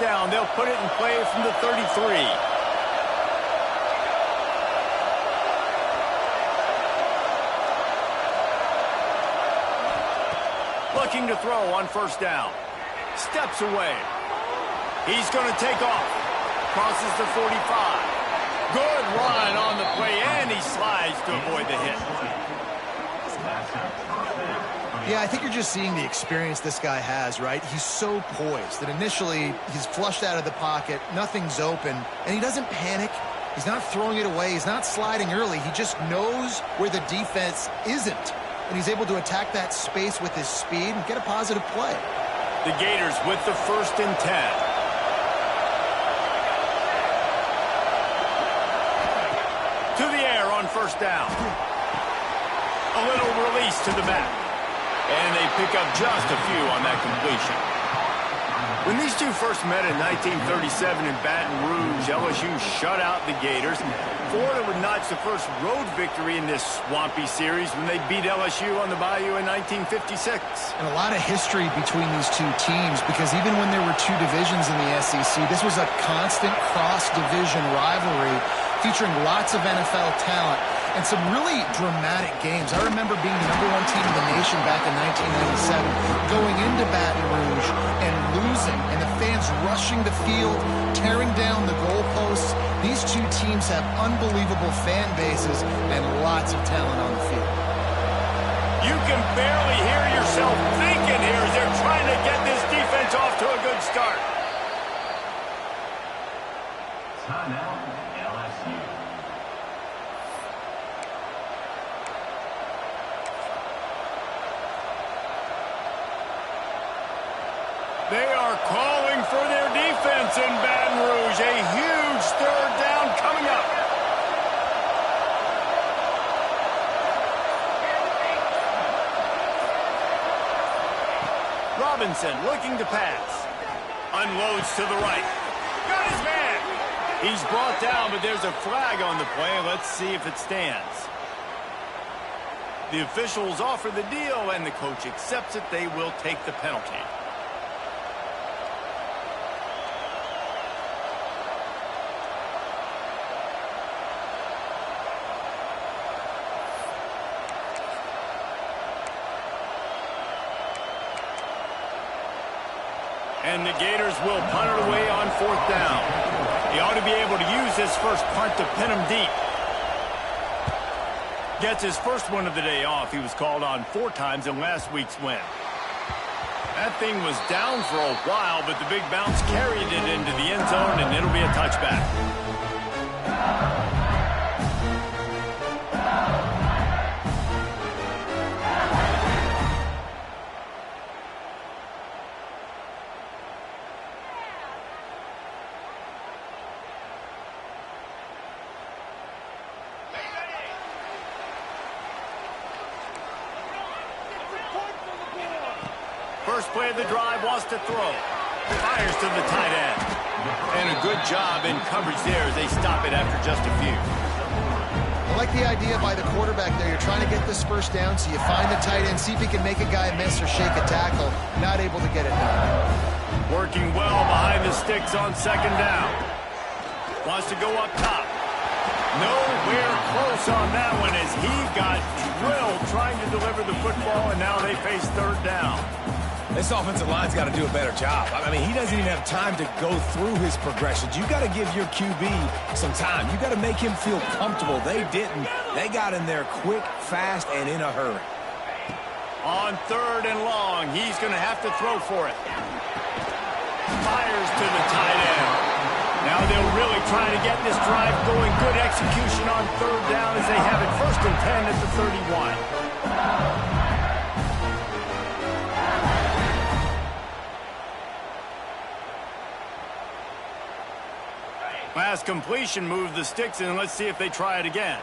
down. They'll put it in play from the 33. Looking to throw on first down. Steps away. He's going to take off. Crosses the 45. Good run on the play, and he slides to avoid the hit. Yeah, I think you're just seeing the experience this guy has, right? He's so poised that initially he's flushed out of the pocket, nothing's open, and he doesn't panic. He's not throwing it away. He's not sliding early. He just knows where the defense isn't, and he's able to attack that space with his speed and get a positive play. The Gators with the 1st and 10. To the air on first down. A little release to the back. And they pick up just a few on that completion. When these two first met in 1937 in Baton Rouge, LSU shut out the Gators. Florida would notch the first road victory in this swampy series when they beat LSU on the Bayou in 1956. And a lot of history between these two teams, because even when there were two divisions in the SEC, this was a constant cross-division rivalry featuring lots of NFL talent and some really dramatic games. I remember being the #1 team in the nation back in 1997, going into Baton Rouge and losing, and the fans rushing the field, tearing down the goalposts. These two teams have unbelievable fan bases and lots of talent on the field. You can barely hear yourself thinking here as they're trying to get this defense off to a good start. Timeout, LSU. They are calling for their defense in Baton Rouge. A huge 3rd down coming up. Robinson looking to pass. Unloads to the right. Got his man. He's brought down, but there's a flag on the play. Let's see if it stands. The officials offer the deal, and the coach accepts it. They will take the penalty. And the Gators will punt it away on 4th down. He ought to be able to use his first punt to pin him deep. Gets his first one of the day off. He was called on 4 times in last week's win. That thing was down for a while, but the big bounce carried it into the end zone, and it'll be a touchback. First play of the drive, wants to throw. Fires to the tight end. And a good job in coverage there as they stop it after just a few. I like the idea by the quarterback there. You're trying to get this first down, so you find the tight end, see if he can make a guy miss or shake a tackle. Not able to get it done. Working well behind the sticks on 2nd down. Wants to go up top. Nowhere close on that one as he got drilled trying to deliver the football, and now they face 3rd down. This offensive line's got to do a better job. I mean, he doesn't even have time to go through his progressions. You got to give your QB some time. You got to make him feel comfortable. They didn't. They got in there quick, fast, and in a hurry. On 3rd and long, he's going to have to throw for it. Fires to the tight end. Now they'll really try to get this drive going. Good execution on 3rd down as they have it 1st and 10 at the 31. Last completion moved the sticks in. Let's see if they try it again.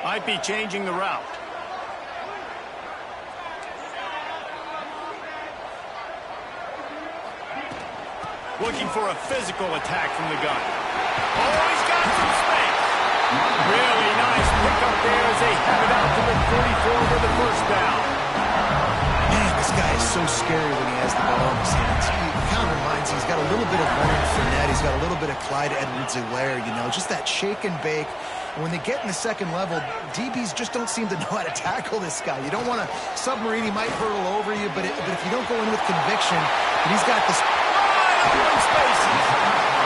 Might be changing the route. Looking for a physical attack from the gun. Oh, he's got some space. Really nice pickup there as they have it out to the 44 with the 1st down. Man, this guy is so scary when he has the ball in offense, he's got a little bit of Leonard Fournette. He's got a little bit of Clyde Edwards-Helaire, you know, just that shake and bake. And when they get in the second level, DBs just don't seem to know how to tackle this guy. You don't want to submarine. He might hurtle over you, but if you don't go in with conviction, and he's got this wide open spaces.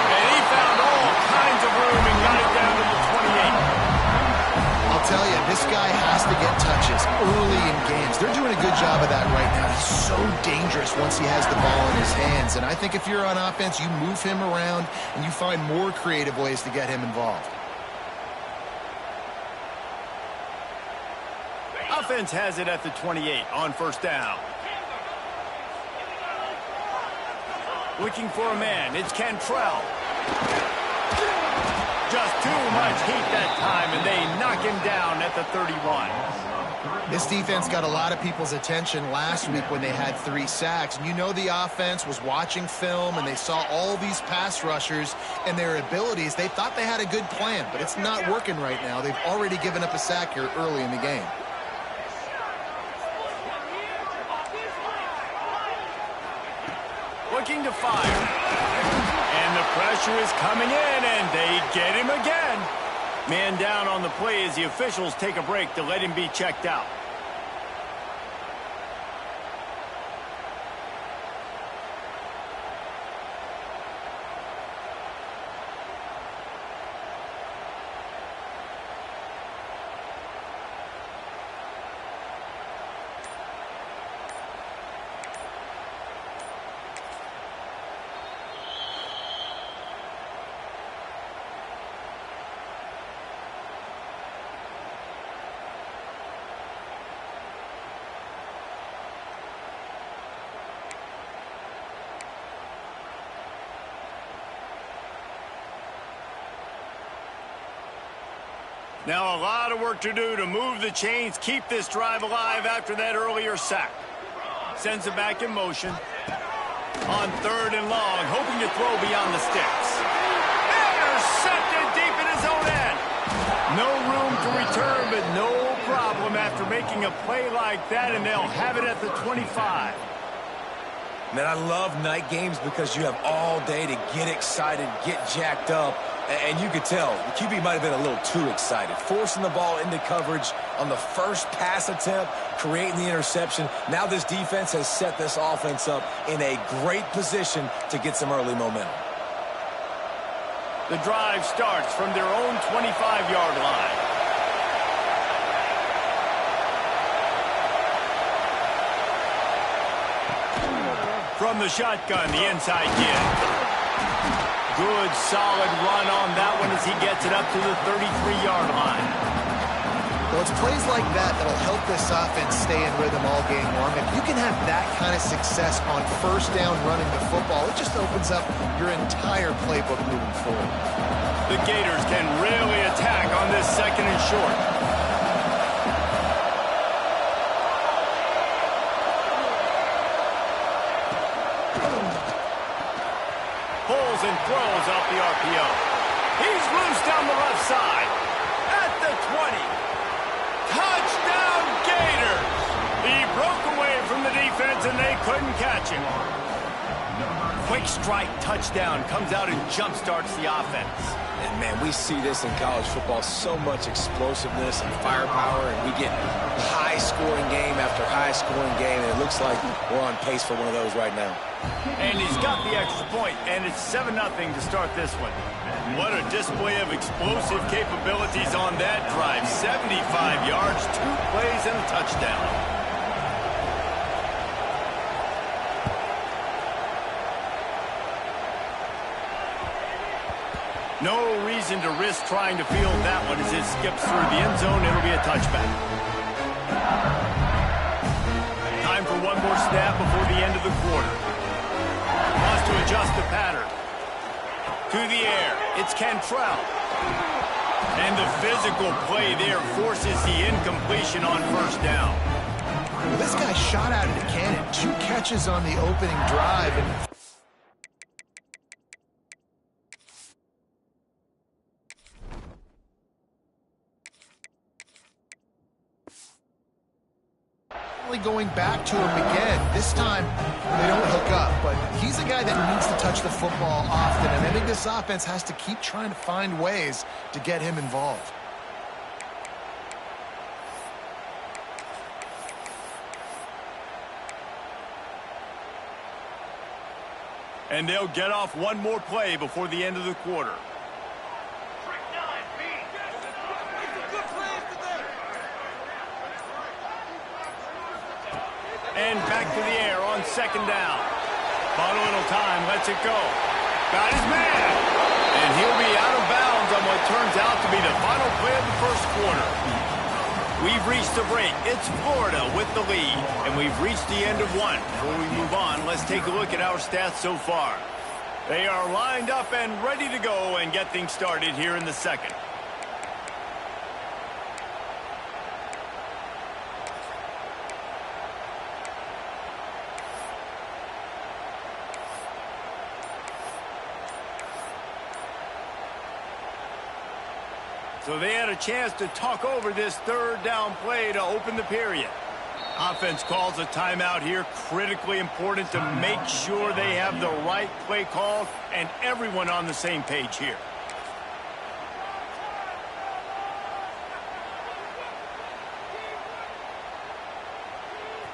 And he found all kinds of room and got it down to the 28. I'll tell you, this guy has to get touches early in games. They're doing a good job of that right now. He's so dangerous once he has the ball in his hands. And I think if you're on offense, you move him around and you find more creative ways to get him involved. Offense has it at the 28 on first down. Looking for a man. It's Cantrell. Just too much heat that time, and they knock him down at the 31. This defense got a lot of people's attention last week when they had 3 sacks. And you know the offense was watching film, and they saw all these pass rushers and their abilities. They thought they had a good plan, but it's not working right now. They've already given up a sack here early in the game. Looking to fire. And the pressure is coming in, and they get him again. Man down on the play as the officials take a break to let him be checked out. Now a lot of work to do to move the chains, keep this drive alive after that earlier sack. Sends it back in motion. On 3rd and long, hoping to throw beyond the sticks. Intercepted deep in his own end. No room to return, but no problem after making a play like that, and they'll have it at the 25. Man, I love night games because you have all day to get excited, get jacked up. And you could tell the QB might have been a little too excited, forcing the ball into coverage on the first pass attempt, creating the interception. Now this defense has set this offense up in a great position to get some early momentum. The drive starts from their own 25-yard line. From the shotgun, the inside kid. Good, solid run on that one as he gets it up to the 33-yard line. Well, it's plays like that that'll help this offense stay in rhythm all game long. If you can have that kind of success on first down running the football, it just opens up your entire playbook moving forward. The Gators can really attack on this 2nd and short. Pulls and throws off the RPO. He's loose down the left side. At the 20. Touchdown Gators! He broke away from the defense and they couldn't catch him. Quick strike touchdown comes out and jump-starts the offense. And, man, we see this in college football, so much explosiveness and firepower, and we get high-scoring game after high-scoring game, and it looks like we're on pace for one of those right now. And he's got the extra point, and it's 7-0 to start this one. What a display of explosive capabilities on that drive. 75 yards, 2 plays, and a touchdown. No reason to risk trying to field that one as it skips through the end zone. It'll be a touchback. Time for one more snap before the end of the quarter. Wants to adjust the pattern. To the air. It's Cantrell. And the physical play there forces the incompletion on first down. Well, this guy shot out of the cannon. 2 catches on the opening drive. And going back to him again. This time, they don't hook up, but He's a guy that needs to touch the football often, and I think this offense has to keep trying to find ways to get him involved. And they'll get off one more play before the end of the quarter. And back to the air on second down. Bought a little time, lets it go. Got his man. And he'll be out of bounds on what turns out to be the final play of the first quarter. We've reached the break. It's Florida with the lead. And we've reached the end of one. Before we move on, let's take a look at our stats so far. They are lined up and ready to go and get things started here in the second. So they had a chance to talk over this third down play to open the period. Offense calls a timeout here. Critically important to make sure they have the right play call and everyone on the same page here.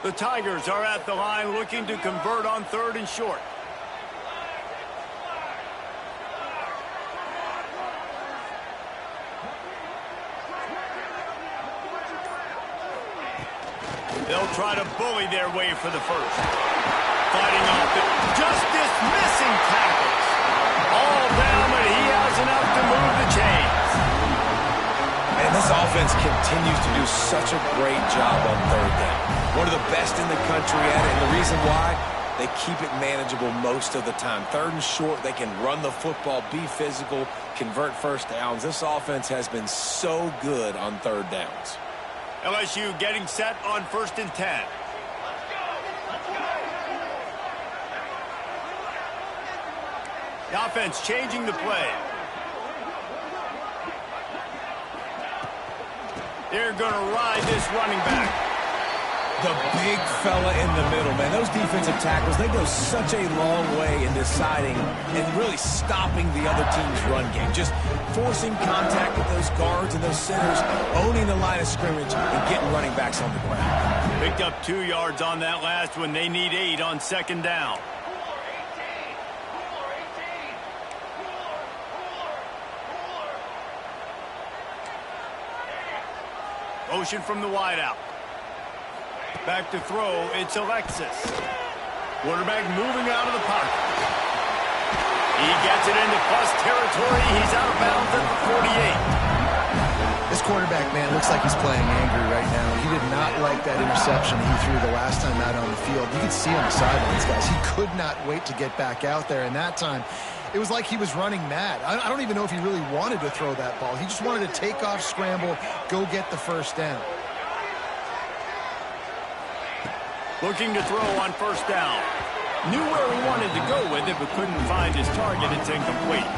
The Tigers are at the line looking to convert on third and short. They'll try to bully their way for the first. Fighting off it. Just dismissing tackles. All down, but he has enough to move the chains. And this offense continues to do such a great job on third down. One of the best in the country at it, and the reason why, they keep it manageable most of the time. Third and short, they can run the football, be physical, convert first downs. This offense has been so good on third downs. LSU getting set on 1st and 10. The offense changing the play. They're going to ride this running back. The big fella in the middle, man. Those defensive tackles, they go such a long way in deciding and really stopping the other team's run game. Just forcing contact with those guards and those centers, owning the line of scrimmage, and getting running backs on the ground. Picked up 2 yards on that last one. They need 8 on second down. Motion from the wideout. Back to throw, it's Alexis. Quarterback moving out of the pocket. He gets it into plus territory. He's out of bounds at the 48. This quarterback, man, looks like he's playing angry right now. He did not like that interception he threw the last time out on the field. You could see on the sidelines, guys. He could not wait to get back out there, and that time it was like he was running mad. I don't even know if he really wanted to throw that ball. He just wanted to take off, scramble, go get the first down. Looking to throw on first down. Knew where he wanted to go with it, but couldn't find his target. It's incomplete.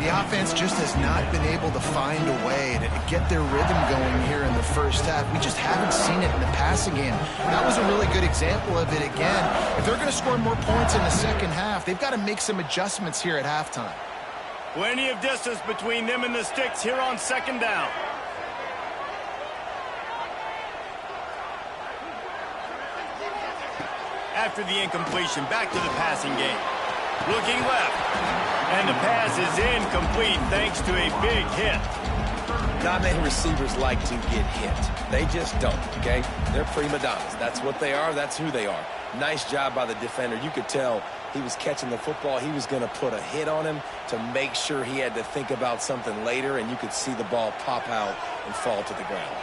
The offense just has not been able to find a way to get their rhythm going here in the first half. We just haven't seen it in the passing game. That was a really good example of it again. If they're going to score more points in the second half, they've got to make some adjustments here at halftime. Plenty of distance between them and the sticks here on second down. After the incompletion, back to the passing game. Looking left. And the pass is incomplete thanks to a big hit. Not many receivers like to get hit. They just don't, okay? They're prima donnas. That's what they are. That's who they are. Nice job by the defender. You could tell he was catching the football. He was going to put a hit on him to make sure he had to think about something later, and you could see the ball pop out and fall to the ground.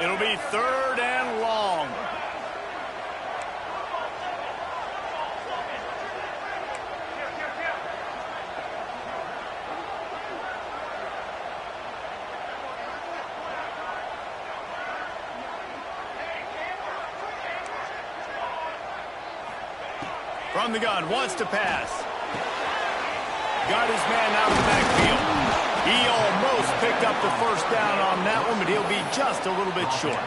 It'll be 3rd and long. From the gun, wants to pass. Got his man out of the backfield. He almost picked up the first down on that one, but he'll be just a little bit short.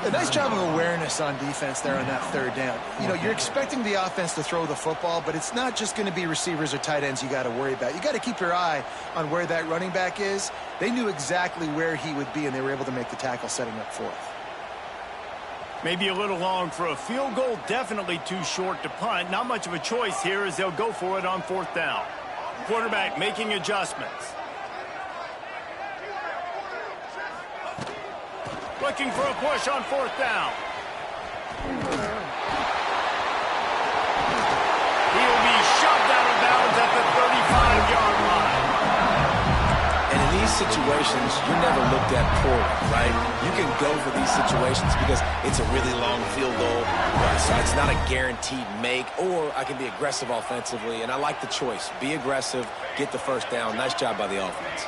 A nice job of awareness on defense there on that third down. You know, you're expecting the offense to throw the football, but it's not just going to be receivers or tight ends you got to worry about. You got to keep your eye on where that running back is. They knew exactly where he would be, and they were able to make the tackle setting up fourth. Maybe a little long for a field goal, definitely too short to punt. Not much of a choice here as they'll go for it on fourth down. Quarterback making adjustments. Looking for a push on fourth down. He'll be shoved out of bounds at the 35-yard line. And in these situations, you're never looked at poorly, right? You can go for these situations because it's a really long field goal, so it's not a guaranteed make, or I can be aggressive offensively, and I like the choice. Be aggressive, get the first down. Nice job by the offense.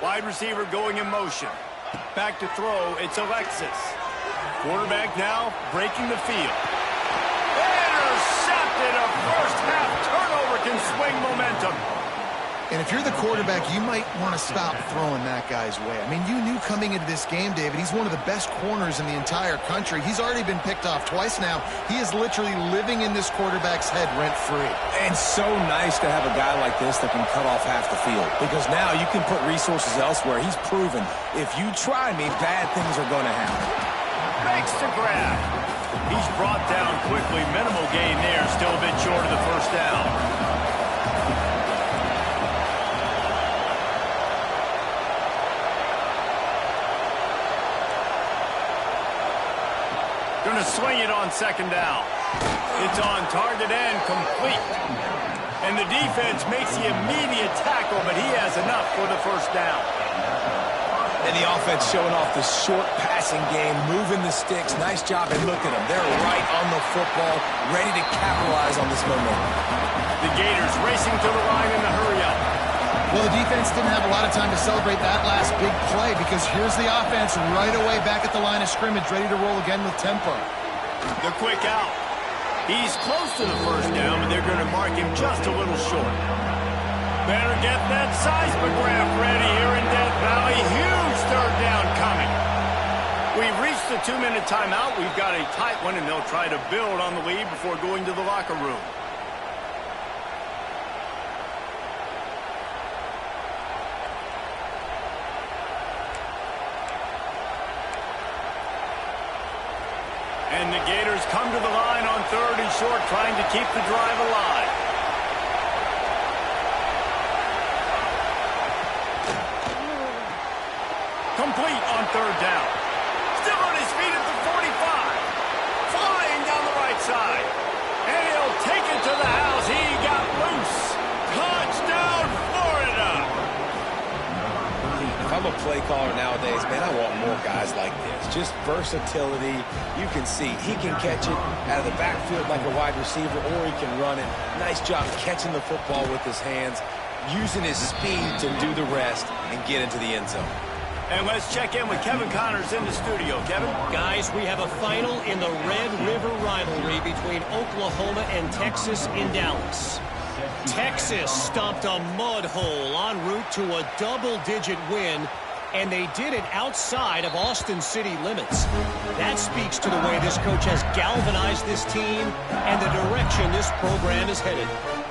Wide receiver going in motion. Back to throw, it's Alexis. Quarterback now breaking the field. Intercepted. A first half turnover can swing momentum. And if you're the quarterback, you might want to stop throwing that guy's way. I mean, you knew coming into this game, David, he's one of the best corners in the entire country. He's already been picked off twice now. He is literally living in this quarterback's head rent-free. And so nice to have a guy like this that can cut off half the field, because now you can put resources elsewhere. He's proven if you try me, bad things are going to happen. Makes the grab. He's brought down quickly. Minimal gain there. Still a bit short of the first down. Going to swing it on second down. It's on target and complete. And the defense makes the immediate tackle, but he has enough for the first down. And the offense showing off the short passing game, moving the sticks. Nice job, and look at them. They're right on the football, ready to capitalize on this momentum. The Gators racing to the line in the hurry-up. Well, the defense didn't have a lot of time to celebrate that last big play, because here's the offense right away back at the line of scrimmage, ready to roll again with tempo. The quick out. He's close to the first down, but they're going to mark him just a little short. Better get that seismograph ready here in Death Valley. Huge third down coming. We've reached the 2-minute timeout. We've got a tight one, and they'll try to build on the lead before going to the locker room. And the Gators come to the line on third and short, trying to keep the drive alive. Complete on third down. Still on his feet at the 45. Flying down the right side. And he'll take it to the house. He got loose. Touchdown, Florida. If I'm a play caller nowadays, man, I want more guys like this. Just versatility. You can see he can catch it out of the backfield like a wide receiver, or he can run it. Nice job catching the football with his hands, using his speed to do the rest and get into the end zone. And let's check in with Kevin Connors in the studio. Kevin? Guys, we have a final in the Red River rivalry between Oklahoma and Texas in Dallas. Texas stomped a mud hole en route to a double-digit win, and they did it outside of Austin city limits. That speaks to the way this coach has galvanized this team and the direction this program is headed.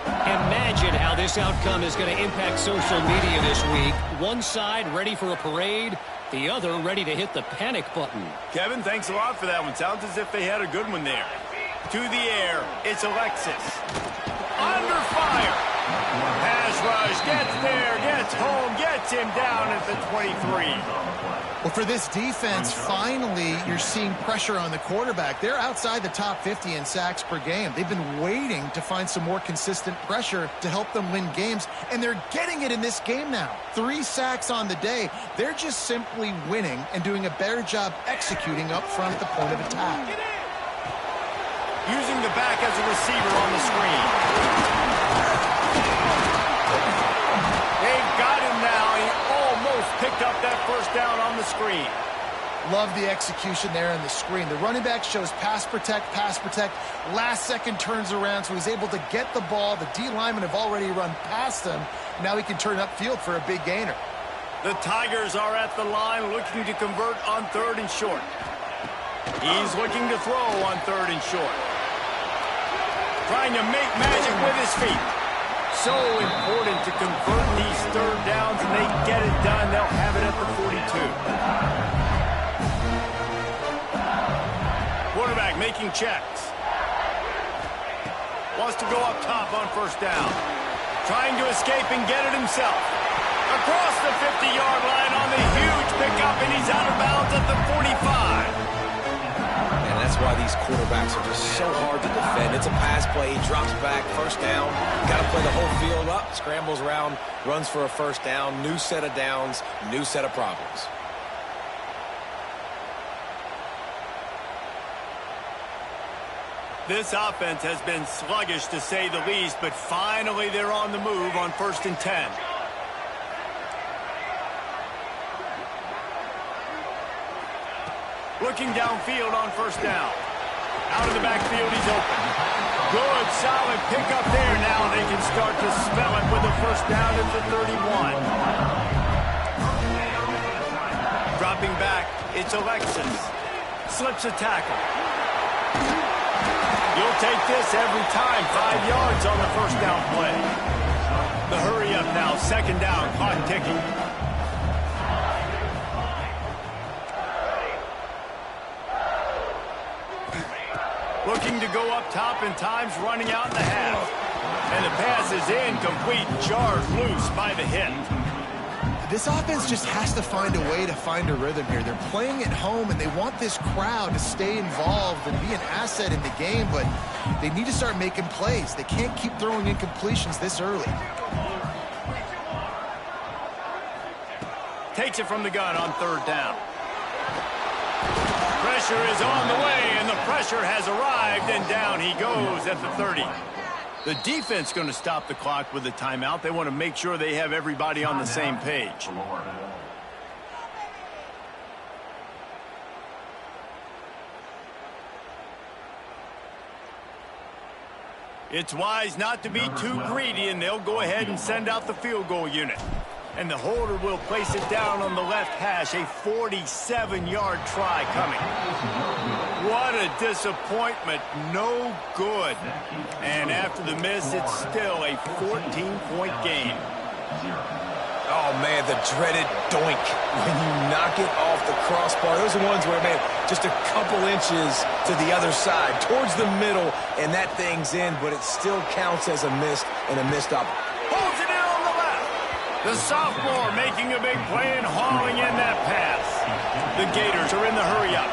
Imagine how this outcome is going to impact social media this week. One side ready for a parade, the other ready to hit the panic button. Kevin, thanks a lot for that one. Sounds as if they had a good one there. To the air, it's Alexis. Under fire. Pass rush, gets there, gets home, gets him down at the 23. Well, for this defense, finally, you're seeing pressure on the quarterback. They're outside the top 50 in sacks per game. They've been waiting to find some more consistent pressure to help them win games, and they're getting it in this game now. 3 sacks on the day. They're just simply winning and doing a better job executing up front at the point of attack. Using the back as a receiver on the screen. They've got him now. He almost picked up that first down on the screen. Love the execution there in the screen. The running back shows pass protect, last second turns around, so he's able to get the ball. The D linemen have already run past him. Now he can turn upfield for a big gainer. The Tigers are at the line looking to convert on 3rd and short. He's looking to throw on 3rd and short. Trying to make magic with his feet. So important to convert these 3rd downs, and they get it done. They'll have it at the 42. Quarterback making checks. Wants to go up top on 1st down. Trying to escape and get it himself. Across the 50-yard line on the huge pickup, and he's out of bounds at the 45. And that's why these quarterbacks are just so hard to defend. It's a pass play. He drops back, 1st down. Got to play the whole field up. Scrambles around, runs for a 1st down. New set of downs, new set of problems. This offense has been sluggish, to say the least, but finally they're on the move on 1st and 10. Looking downfield on 1st down. Out of the backfield, he's open. Good, solid pickup there. Now they can start to spell it with a 1st down at the 31. Dropping back, it's Alexis. Slips a tackle. You'll take this every time. 5 yards on the 1st down play. The hurry up now. 2nd down. Clock ticking. Looking to go up top, and time's running out in the half. And the pass is incomplete. Jarred loose by the hit. This offense just has to find a way to find a rhythm here. They're playing at home, and they want this crowd to stay involved and be an asset in the game, but they need to start making plays. They can't keep throwing incompletions this early. Takes it from the gun on 3rd down. Pressure is on the way, and the pressure has arrived, and down he goes at the 30. The defense going to stop the clock with a timeout. They want to make sure they have everybody on the same page. It's wise not to be too greedy, and they'll go ahead and send out the field goal unit. And the holder will place it down on the left hash. A 47-yard try coming. What a disappointment. No good. And after the miss, it's still a 14-point game. Oh, man, the dreaded doink when you knock it off the crossbar. Those are ones where, man, just a couple inches to the other side, towards the middle, and that thing's in, but it still counts as a miss and a missed opportunity. Holds it in on the left. The sophomore making a big play and hauling in that pass. The Gators are in the hurry-up.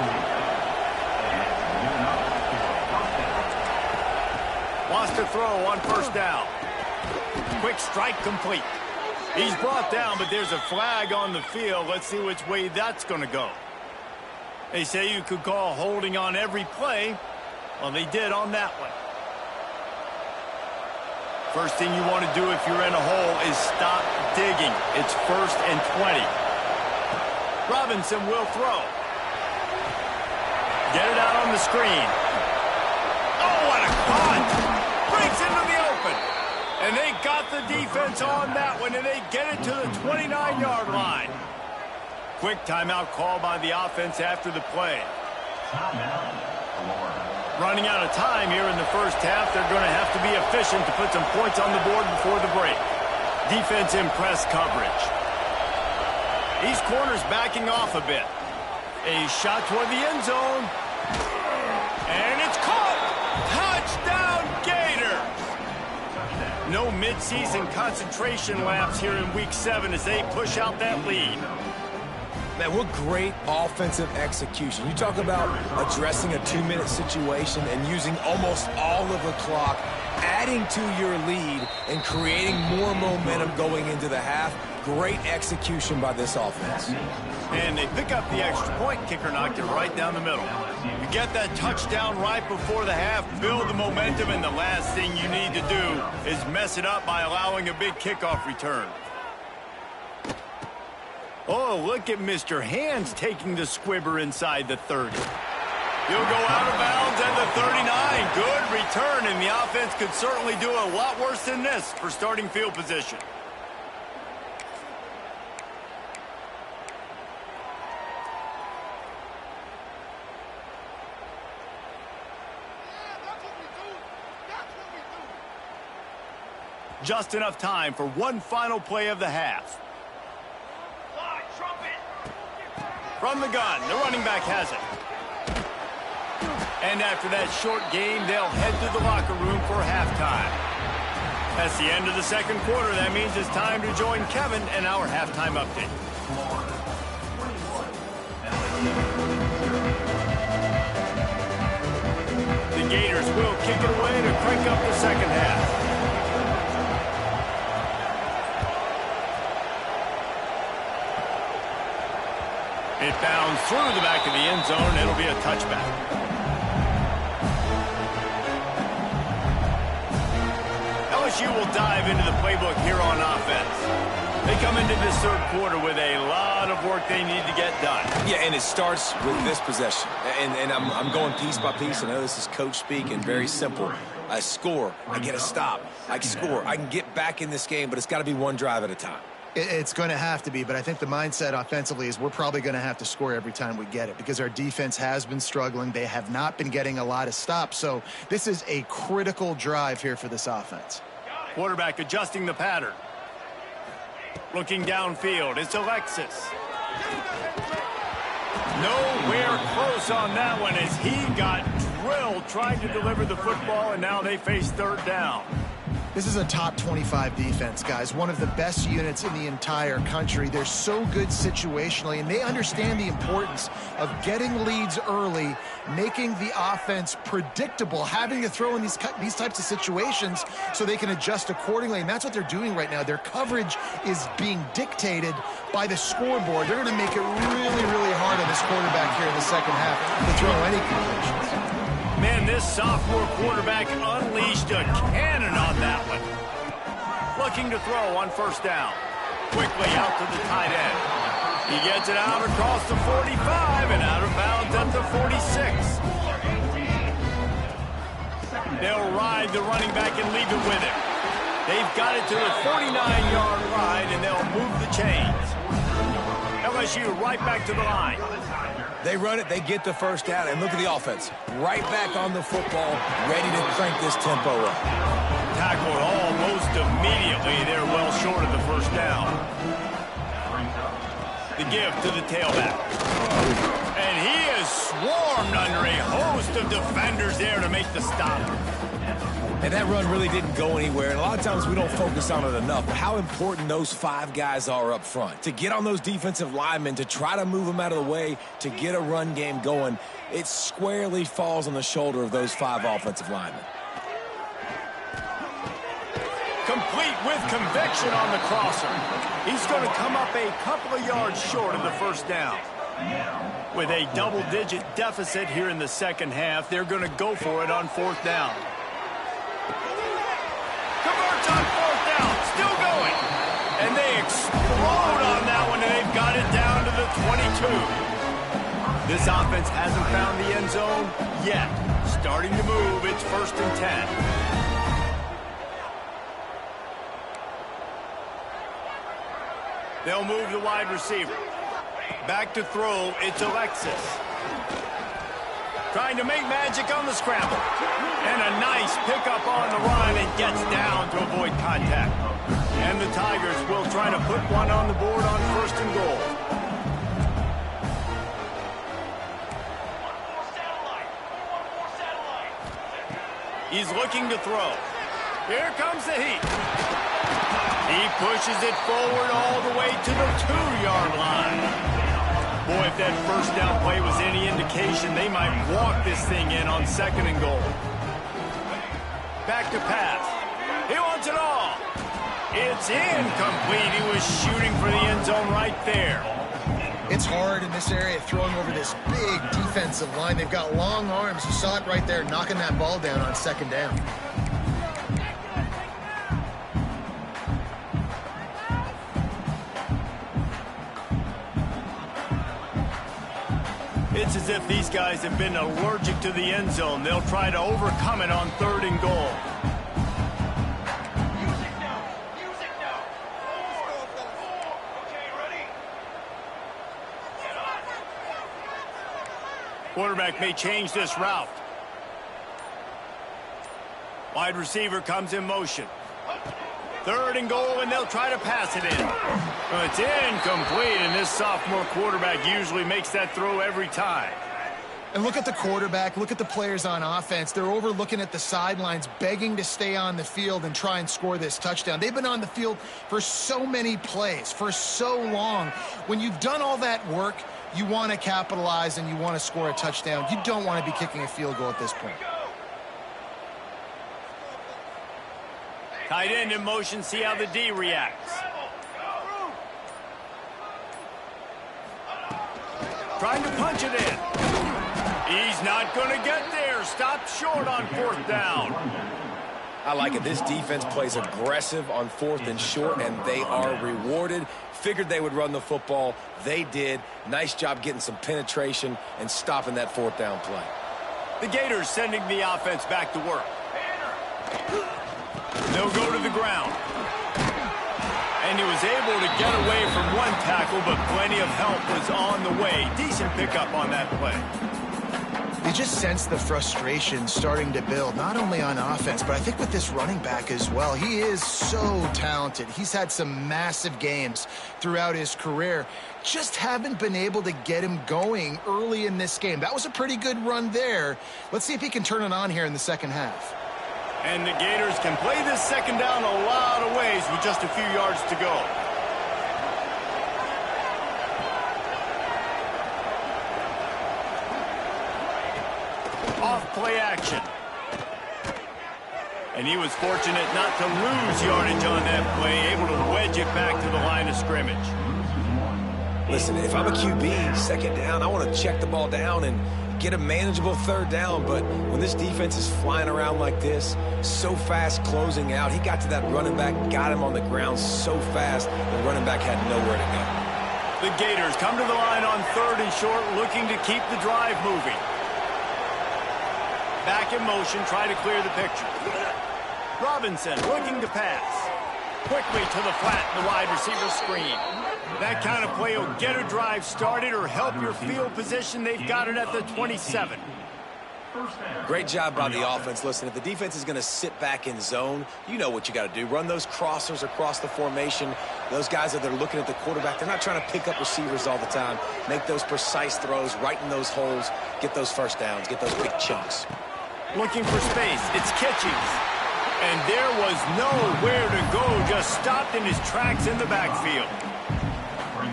Wants to throw on 1st down. Quick strike complete. He's brought down, but there's a flag on the field. Let's see which way that's going to go. They say you could call holding on every play. Well, they did on that one. First thing you want to do if you're in a hole is stop digging. It's 1st and 20. Robinson will throw. Get it out on the screen. Oh, what a punt! Breaks into the open. And they got the defense on that one, and they get it to the 29-yard line. Quick timeout call by the offense after the play. Running out of time here in the 1st half. They're going to have to be efficient to put some points on the board before the break. Defense in press coverage. These corners backing off a bit. A shot toward the end zone. And it's caught. Touchdown, Gators. No midseason concentration laps here in Week 7 as they push out that lead. Man, what great offensive execution. You talk about addressing a 2-minute situation and using almost all of the clock, adding to your lead and creating more momentum going into the half. Great execution by this offense. And they pick up the extra point. Kicker knocked it right down the middle. You get that touchdown right before the half, build the momentum, and the last thing you need to do is mess it up by allowing a big kickoff return. Oh, look at Mr. Hands taking the squibber inside the 30. He'll go out of bounds at the 39. Good return, and the offense could certainly do a lot worse than this for starting field position. Just enough time for one final play of the half. From the gun, the running back has it. And after that short game, they'll head to the locker room for halftime. That's the end of the second quarter. That means it's time to join Kevin and our halftime update. The Gators will kick it away to crank up the second half. It bounds through the back of the end zone. It'll be a touchback. LSU will dive into the playbook here on offense. They come into this third quarter with a lot of work they need to get done. Yeah, and it starts with this possession. And I'm going piece by piece. I know this is coach speak and very simple. I score. I get a stop. I score. I can get back in this game, but it's got to be one drive at a time. It's going to have to be, but I think the mindset offensively is we're probably going to have to score every time we get it because our defense has been struggling. They have not been getting a lot of stops, so this is a critical drive here for this offense. Quarterback adjusting the pattern. Looking downfield, it's Alexis. Nowhere close on that one as he got drilled trying to deliver the football, and now they face third down. This is a top 25 defense, guys. One of the best units in the entire country. They're so good situationally, and they understand the importance of getting leads early, making the offense predictable, having to throw in these types of situations so they can adjust accordingly, and that's what they're doing right now. Their coverage is being dictated by the scoreboard. They're going to make it really, really hard on this quarterback here in the second half to throw any completions. Man, this sophomore quarterback unleashed a cannon on that one. Looking to throw on first down. Quickly out to the tight end. He gets it out across the 45 and out of bounds at the 46. They'll ride the running back and leave it with him. They've got it to the 49-yard line, and they'll move the chains. LSU right back to the line. They run it, they get the first down, and look at the offense. Right back on the football, ready to crank this tempo up. Tackled almost immediately. They're well short of the first down. The give to the tailback. And he is swarmed under a host of defenders there to make the stop. And that run really didn't go anywhere. And a lot of times we don't focus on it enough. But how important those five guys are up front. To get on those defensive linemen, to try to move them out of the way, to get a run game going, it squarely falls on the shoulder of those five offensive linemen. Complete with conviction on the crosser. He's going to come up a couple of yards short of the first down. With a double-digit deficit here in the second half, they're going to go for it on fourth down. Converts on fourth down, still going. And they explode on that one, and they've got it down to the 22. This offense hasn't found the end zone yet. Starting to move, it's 1st and 10. They'll move the wide receiver. Back to throw, it's Alexis. Trying to make magic on the scramble. And a nice pickup on the run and gets down to avoid contact. And the Tigers will try to put one on the board on 1st and goal. He's looking to throw. Here comes the heat. He pushes it forward all the way to the 2-yard line. Boy, if that first down play was any indication, they might walk this thing in on 2nd and goal. Back to pass. He wants it all. It's incomplete. He was shooting for the end zone right there. It's hard in this area throwing over this big defensive line. They've got long arms. You saw it right there, knocking that ball down on 2nd down. It's as if these guys have been allergic to the end zone. They'll try to overcome it on 3rd and goal. Quarterback may change this route. Wide receiver comes in motion. 3rd and goal, and they'll try to pass it in. Well, it's incomplete, and this sophomore quarterback usually makes that throw every time. And look at the quarterback, look at the players on offense. They're overlooking at the sidelines, begging to stay on the field and try and score this touchdown. They've been on the field for so many plays, for so long. When you've done all that work, you want to capitalize and you want to score a touchdown. You don't want to be kicking a field goal at this point. Tight end in motion, see how the D reacts. Trying to punch it in. He's not going to get there. Stopped short on 4th down. I like it. This defense plays aggressive on 4th and short, and they are rewarded. Figured they would run the football. They did. Nice job getting some penetration and stopping that 4th down play. The Gators sending the offense back to work. They'll go to the ground. And he was able to get away from one tackle, but plenty of help was on the way. Decent pickup on that play. You just sense the frustration starting to build, not only on offense, but I think with this running back as well. He is so talented. He's had some massive games throughout his career. Just haven't been able to get him going early in this game. That was a pretty good run there. Let's see if he can turn it on here in the second half. And the Gators can play this 2nd down a lot of ways with just a few yards to go. Off play action. And he was fortunate not to lose yardage on that play, able to wedge it back to the line of scrimmage. Listen, if I'm a QB, 2nd down, I want to check the ball down and get a manageable 3rd down. But when this defense is flying around like this, so fast closing out, he got to that running back, got him on the ground so fast, the running back had nowhere to go. The Gators come to the line on 3rd and short, looking to keep the drive moving. Back in motion, try to clear the picture. Robinson looking to pass. Quickly to the flat, the wide receiver screen. That kind of play will get a drive started or help your field position. They've got it at the 27. Great job by the offense. Listen, if the defense is going to sit back in zone, you know what you got to do. Run those crossers across the formation. Those guys that are looking at the quarterback, they're not trying to pick up receivers all the time. Make those precise throws, right in those holes, get those 1st downs, get those big chunks. Looking for space. It's Kitchings. And there was nowhere to go. Just stopped in his tracks in the backfield.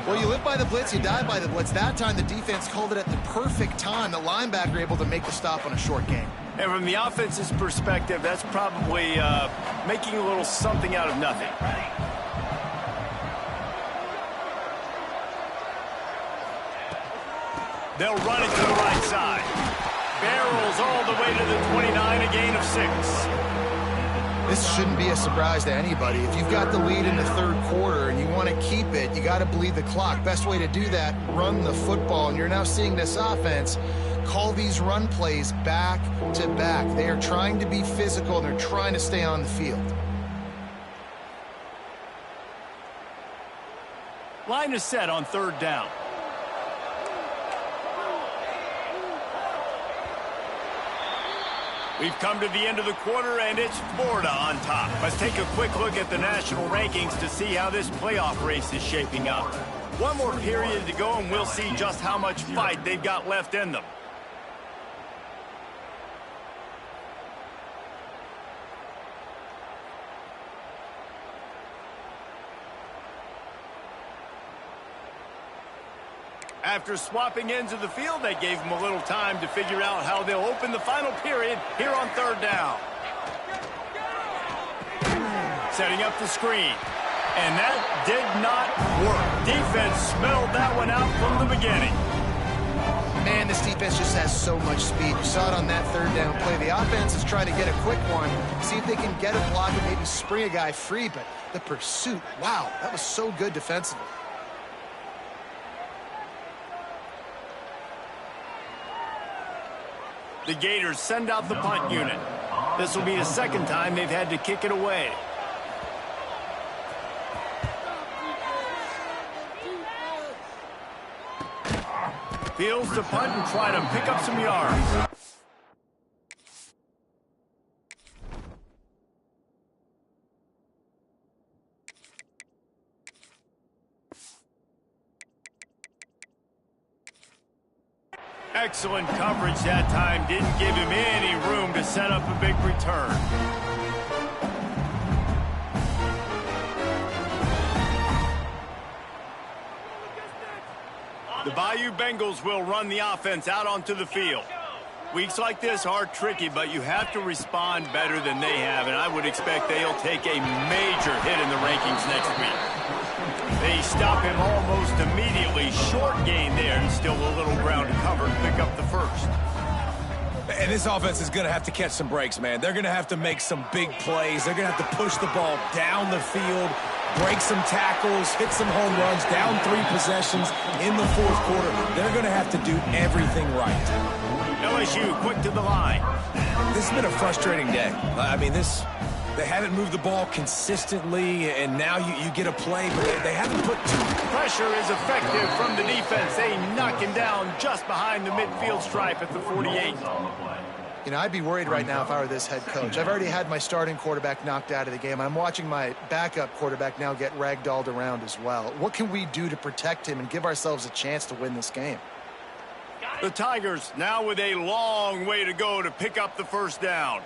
Well, you live by the blitz, you die by the blitz. That time, the defense called it at the perfect time. The linebacker able to make the stop on a short game. And from the offense's perspective, that's probably making a little something out of nothing. They'll run it to the right side. Barrels all the way to the 29, a gain of 6. This shouldn't be a surprise to anybody. If you've got the lead in the 3rd quarter and you want to keep it, you got to bleed the clock. Best way to do that, run the football. And you're now seeing this offense call these run plays back to back. They are trying to be physical, and they're trying to stay on the field. Line is set on 3rd down. We've come to the end of the quarter, and it's Florida on top. Let's take a quick look at the national rankings to see how this playoff race is shaping up. One more period to go, and we'll see just how much fight they've got left in them. After swapping ends of the field, they gave them a little time to figure out how they'll open the final period here on 3rd down. Setting up the screen. And that did not work. Defense smelled that one out from the beginning. Man, this defense just has so much speed. You saw it on that 3rd down play. The offense is trying to get a quick one, see if they can get a block and maybe spring a guy free, but the pursuit, wow, that was so good defensively. The Gators send out the punt unit. This will be the second time they've had to kick it away. Fields to punt and try to pick up some yards. Excellent coverage that time. Didn't give him any room to set up a big return. The Bayou Bengals will run the offense out onto the field. Weeks like this are tricky, but you have to respond better than they have, and I would expect they'll take a major hit in the rankings next week. They stop him almost immediately. Short gain there, and still a little ground to cover and pick up the first. And this offense is going to have to catch some breaks, man. They're going to have to make some big plays. They're going to have to push the ball down the field, break some tackles, hit some home runs, down 3 possessions in the fourth quarter. They're going to have to do everything right. LSU quick to the line. This has been a frustrating day. I mean, they haven't moved the ball consistently, and now you get a play, but they haven't put Pressure is effective from the defense. They knock him down just behind the midfield stripe at the 48. You know, I'd be worried right now if I were this head coach. I've already had my starting quarterback knocked out of the game. I'm watching my backup quarterback now get ragdolled around as well. What can we do to protect him and give ourselves a chance to win this game? The Tigers now with a long way to go to pick up the first down.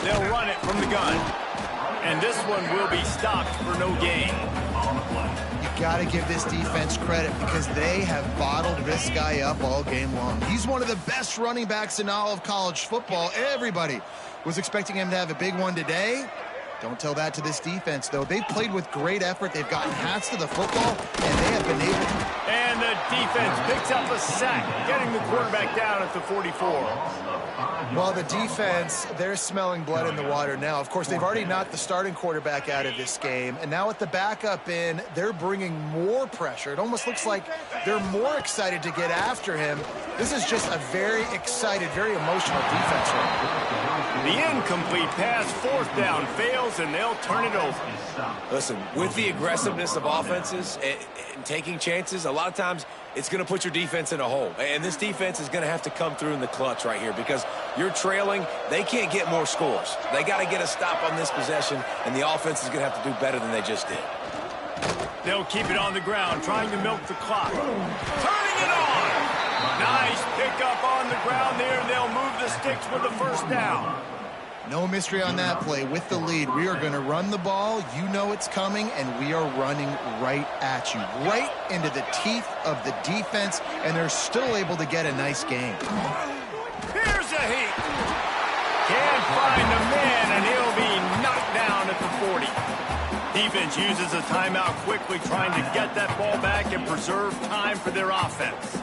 They'll run it from the gun. And this one will be stopped for no gain. You got to give this defense credit because they have bottled this guy up all game long. He's one of the best running backs in all of college football. Everybody was expecting him to have a big one today. Don't tell that to this defense, though. They've played with great effort. They've gotten hats to the football, and they have been able to. And the defense picks up a sack, getting the quarterback down at the 44. Well, the defense, they're smelling blood in the water now. Of course, they've already knocked the starting quarterback out of this game, and now with the backup in, they're bringing more pressure. It almost looks like they're more excited to get after him. This is just a very excited, very emotional defense right now. The incomplete pass, fourth down, fails, and they'll turn it over. Listen, with the aggressiveness of offenses and taking chances, a lot of times it's going to put your defense in a hole. And this defense is going to have to come through in the clutch right here because you're trailing. They can't get more scores. They got to get a stop on this possession, and the offense is going to have to do better than they just did. They'll keep it on the ground, trying to milk the clock. Turning it on! Nice pickup on the ground there, and they'll move the sticks with the first down. No mystery on that play. With the lead, we are going to run the ball. You know it's coming, and we are running right at you, right into the teeth of the defense, and they're still able to get a nice game. Here's a heat. Can't find the man, and he'll be knocked down at the 40. Defense uses a timeout quickly, trying to get that ball back and preserve time for their offense.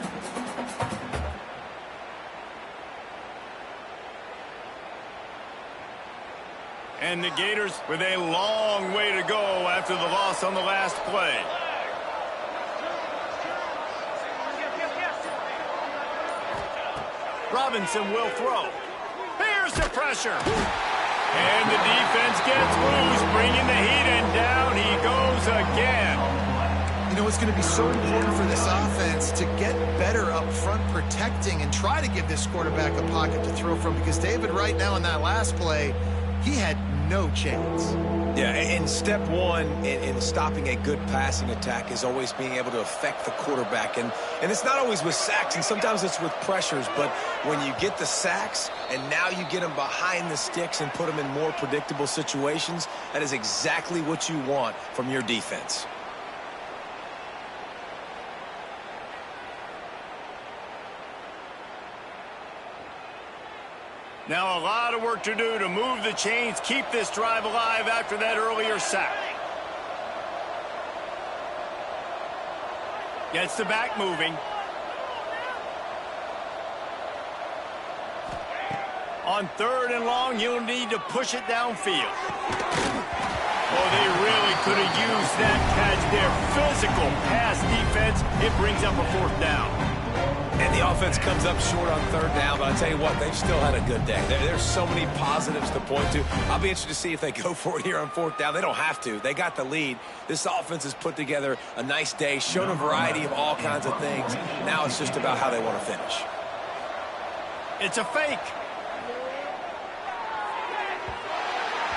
And the Gators with a long way to go after the loss on the last play. Robinson will throw. Here's the pressure. And the defense gets loose, bringing the heat, and down he goes again. You know, it's going to be so important for this offense to get better up front protecting and try to give this quarterback a pocket to throw from, because David right now in that last play, he had no chance. Yeah, and step one in stopping a good passing attack is always being able to affect the quarterback. And it's not always with sacks, and sometimes it's with pressures. But when you get the sacks and now you get them behind the sticks and put them in more predictable situations, that is exactly what you want from your defense. Now a lot of work to do to move the chains, keep this drive alive after that earlier sack. Gets the back moving. On 3rd and long, you'll need to push it downfield. Oh, they really could have used that catch there. Physical pass defense. It brings up a 4th down. And the offense comes up short on 3rd down, but I tell you what, they've still had a good day. There's so many positives to point to. I'll be interested to see if they go for it here on 4th down. They don't have to. They got the lead. This offense has put together a nice day, shown a variety of all kinds of things. Now it's just about how they want to finish. It's a fake.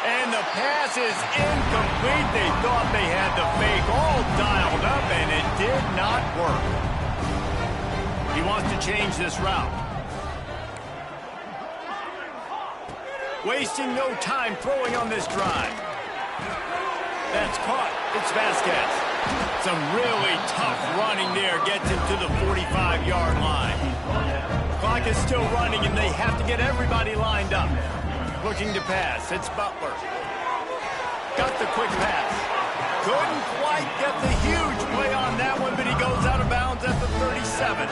And the pass is incomplete. They thought they had the fake all dialed up, and it did not work. He wants to change this route. Wasting no time throwing on this drive. That's caught. It's Vasquez. Some really tough running there. Gets him to the 45-yard line. Clock is still running, and they have to get everybody lined up. Looking to pass. It's Butler. Got the quick pass. Couldn't quite get the huge play on that one, but he goes out of bounds at the 37.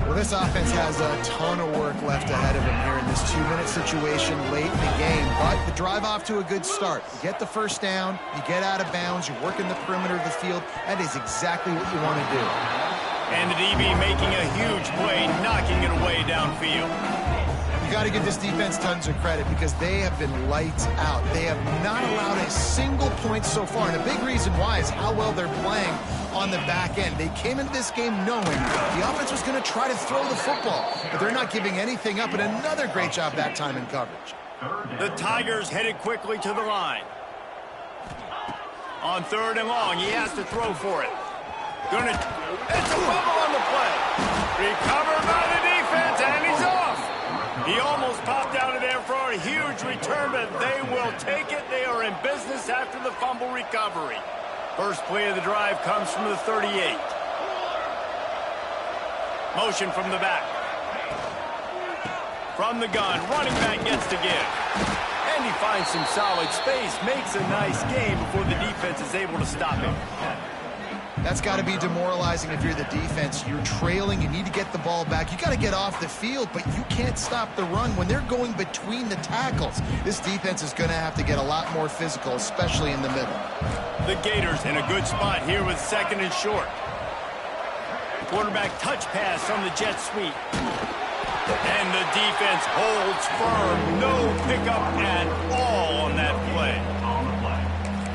Well, this offense has a ton of work left ahead of him here in this 2-minute situation late in the game. But the drive off to a good start. You get the 1st down, you get out of bounds, you work in the perimeter of the field. That is exactly what you want to do. And the DB making a huge play, knocking it away downfield. You got to give this defense tons of credit because they have been lights out. They have not allowed a single point so far, and a big reason why is how well they're playing on the back end. They came into this game knowing the offense was going to try to throw the football, but they're not giving anything up, and another great job that time in coverage. The Tigers headed quickly to the line. On 3rd and long, he has to throw for it. It's a fumble on the play. Recovered by the defense, and he's off. He almost popped out of there for a huge return, but they will take it. They are in business after the fumble recovery. First play of the drive comes from the 38. Motion from the back. From the gun, running back gets to give. And he finds some solid space, makes a nice game before the defense is able to stop him. That's got to be demoralizing if you're the defense. You're trailing. You need to get the ball back. You got to get off the field, but you can't stop the run when they're going between the tackles. This defense is going to have to get a lot more physical, especially in the middle. The Gators in a good spot here with 2nd and short. Quarterback touch pass on the jet sweep. And the defense holds firm. No pickup at all on that play.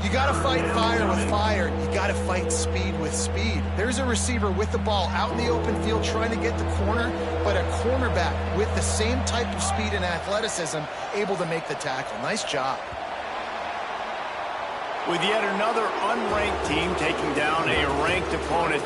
You got to fight fire with fire. You got to fight speed with speed. There's a receiver with the ball out in the open field trying to get the corner, but a cornerback with the same type of speed and athleticism able to make the tackle. Nice job. With yet another unranked team taking down a ranked opponent.